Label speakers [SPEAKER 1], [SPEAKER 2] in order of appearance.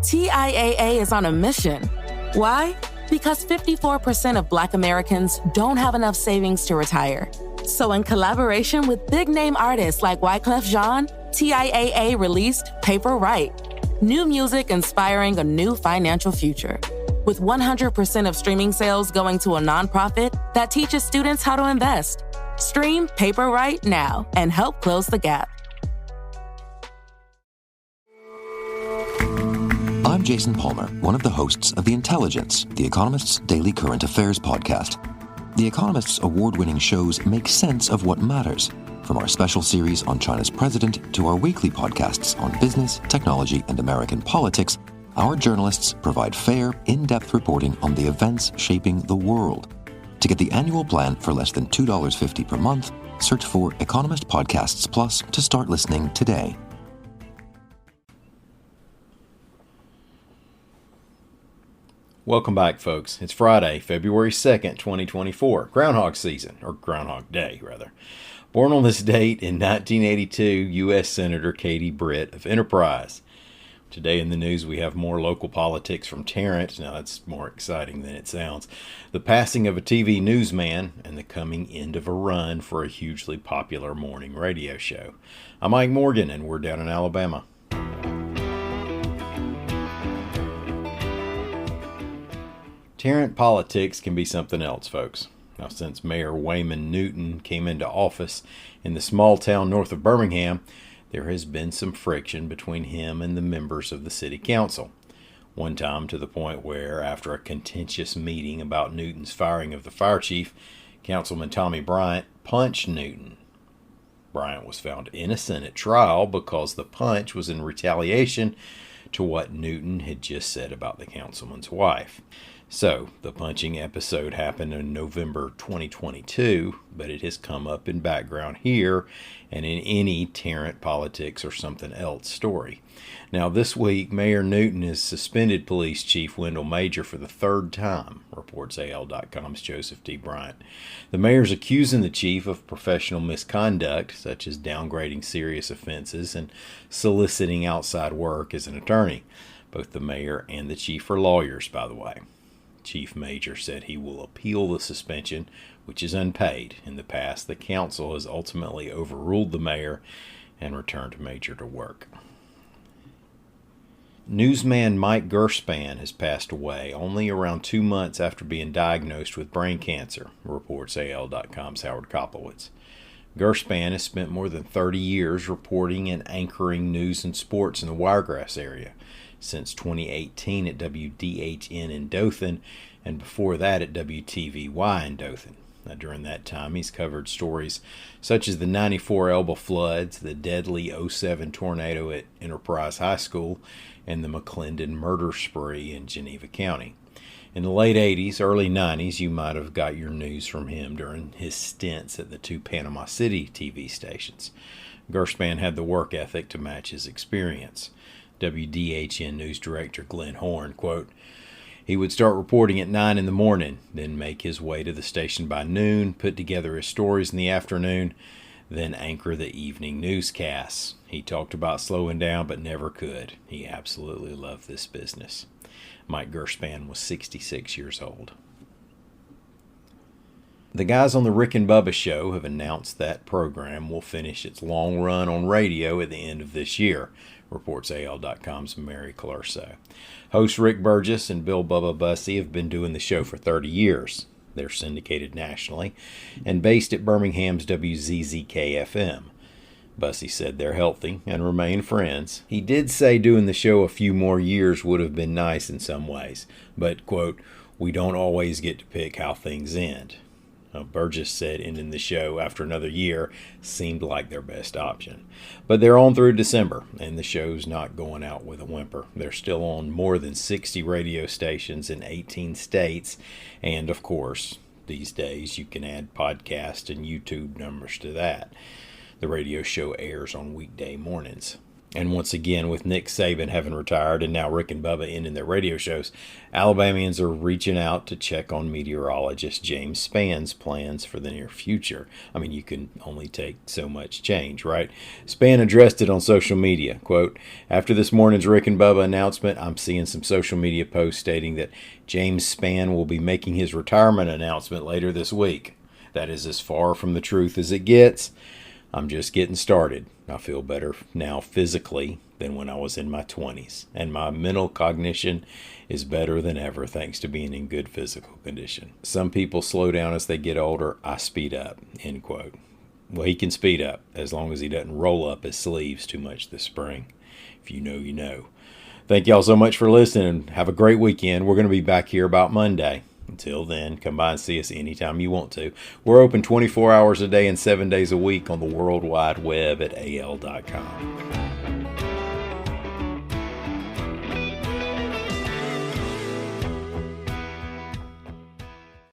[SPEAKER 1] TIAA is on a mission. Why? Because 54% of Black Americans don't have enough savings to retire. So in collaboration with big-name artists like Wyclef Jean, TIAA released Paper Right, new music inspiring a new financial future. With 100% of streaming sales going to a nonprofit that teaches students how to invest. Stream Paper Right now and help close the gap.
[SPEAKER 2] I'm Jason Palmer, one of the hosts of The Intelligence, The Economist's daily current affairs podcast. The Economist's award-winning shows make sense of what matters, from our special series on China's president to our weekly podcasts on business, technology, and American politics. Our journalists provide fair, in-depth reporting on the events shaping the world. To get the annual plan for less than $2.50 per month, search for Economist Podcasts Plus to start listening today.
[SPEAKER 3] Welcome back, folks. It's Friday, February 2nd, 2024. Groundhog season, or Groundhog Day, rather. Born on this date in 1982, U.S. Senator Katie Britt of Enterprise. Today in the news, we have more local politics from Tarrant. Now, that's more exciting than it sounds. The passing of a TV newsman and the coming end of a run for a hugely popular morning radio show. I'm Mike Morgan, and we're down in Alabama. Tarrant politics can be something else, folks. Now, since Mayor Wayman Newton came into office in the small town north of Birmingham, there has been some friction between him and the members of the city council. One time to the point where, after a contentious meeting about Newton's firing of the fire chief, Councilman Tommy Bryant punched Newton. Bryant was found innocent at trial because the punch was in retaliation to what Newton had just said about the councilman's wife. So, the punching episode happened in November 2022, but it has come up in background here and in any Tarrant politics or something else story. Now, this week, Mayor Newton has suspended Police Chief Wendell Major for the third time, reports AL.com's Joseph D. Bryant. The mayor's accusing the chief of professional misconduct, such as downgrading serious offenses and soliciting outside work as an attorney. Both the mayor and the chief are lawyers, by the way. Chief Major said he will appeal the suspension, which is unpaid. In the past, the council has ultimately overruled the mayor and returned Major to work. Newsman Mike Gurspan has passed away only around 2 months after being diagnosed with brain cancer, reports AL.com's Howard Koplowitz. Gurspan has spent more than 30 years reporting and anchoring news and sports in the Wiregrass area. Since 2018 at WDHN in Dothan, and before that at WTVY in Dothan. Now, during that time, he's covered stories such as the 94 Elba floods, the deadly 07 tornado at Enterprise High School, and the McClendon murder spree in Geneva County. In the late 80s, early 90s, you might have got your news from him during his stints at the two Panama City TV stations. Gurspan had the work ethic to match his experience. WDHN News Director Glenn Horn, quote, he would start reporting at 9 in the morning, then make his way to the station by noon, put together his stories in the afternoon, then anchor the evening newscasts. He talked about slowing down, but never could. He absolutely loved this business. Mike Gurspan was 66 years old. The guys on the Rick and Bubba show have announced that program will finish its long run on radio at the end of this year, reports AL.com's Mary Clarso. Hosts Rick Burgess and Bill Bubba Bussey have been doing the show for 30 years. They're syndicated nationally and based at Birmingham's WZZK-FM. Bussey said they're healthy and remain friends. He did say doing the show a few more years would have been nice in some ways, but, quote, we don't always get to pick how things end. Burgess said ending the show after another year seemed like their best option. But they're on through December, and the show's not going out with a whimper. They're still on more than 60 radio stations in 18 states, and of course, these days you can add podcast and YouTube numbers to that. The radio show airs on weekday mornings. And once again, with Nick Saban having retired and now Rick and Bubba ending their radio shows, Alabamians are reaching out to check on meteorologist James Spann's plans for the near future. I mean, you can only take so much change, right? Spann addressed it on social media. Quote, "After this morning's Rick and Bubba announcement, I'm seeing some social media posts stating that James Spann will be making his retirement announcement later this week. That is as far from the truth as it gets. I'm just getting started. I feel better now physically than when I was in my 20s, and my mental cognition is better than ever thanks to being in good physical condition. Some people slow down as they get older. I speed up," end quote. Well, he can speed up as long as he doesn't roll up his sleeves too much this spring. If you know, you know. Thank y'all so much for listening. Have a great weekend. We're going to be back here about Monday. Until then, come by and see us anytime you want to. We're open 24 hours a day and 7 days a week on the World Wide Web at al.com.